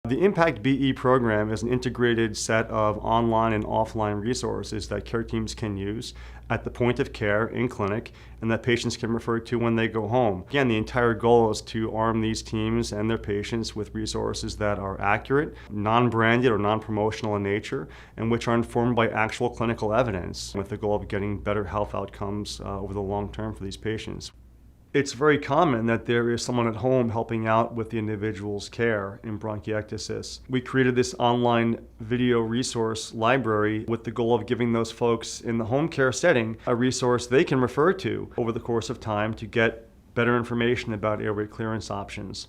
The IMPACT BE program is an integrated set of online and offline resources that care teams can use at the point of care in clinic and that patients can refer to when they go home. Again, the entire goal is to arm these teams and their patients with resources that are accurate, non-branded or non-promotional in nature, and which are informed by actual clinical evidence with the goal of getting better health outcomes over the long term for these patients. It's very common that there is someone at home helping out with the individual's care in bronchiectasis. We created this online video resource library with the goal of giving those folks in the home care setting a resource they can refer to over the course of time to get better information about airway clearance options.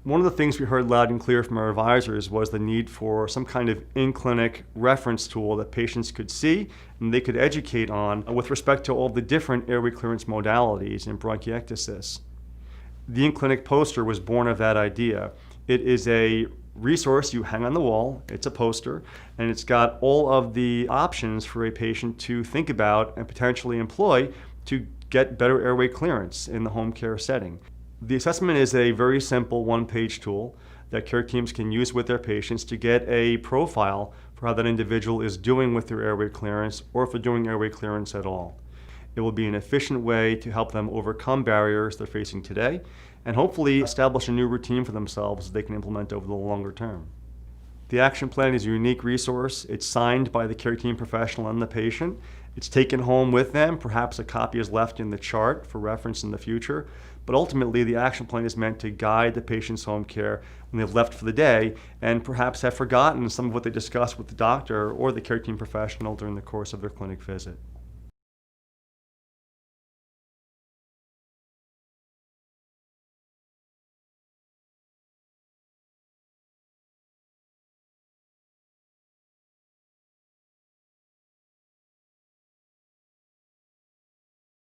One of the things we heard loud and clear from our advisors was the need for some kind of in-clinic reference tool that patients could see and they could educate on with respect to all the different airway clearance modalities in bronchiectasis. The Inclinic Poster was born of that idea. It is a resource you hang on the wall, it's a poster, and it's got all of the options for a patient to think about and potentially employ to get better airway clearance in the home care setting. The assessment is a very simple one-page tool that care teams can use with their patients to get a profile for how that individual is doing with their airway clearance or if they're doing airway clearance at all. It will be an efficient way to help them overcome barriers they're facing today and hopefully establish a new routine for themselves they can implement over the longer term. The action plan is a unique resource. It's signed by the care team professional and the patient. It's taken home with them. Perhaps a copy is left in the chart for reference in the future. But ultimately, the action plan is meant to guide the patient's home care when they've left for the day and perhaps have forgotten some of what they discussed with the doctor or the care team professional during the course of their clinic visit.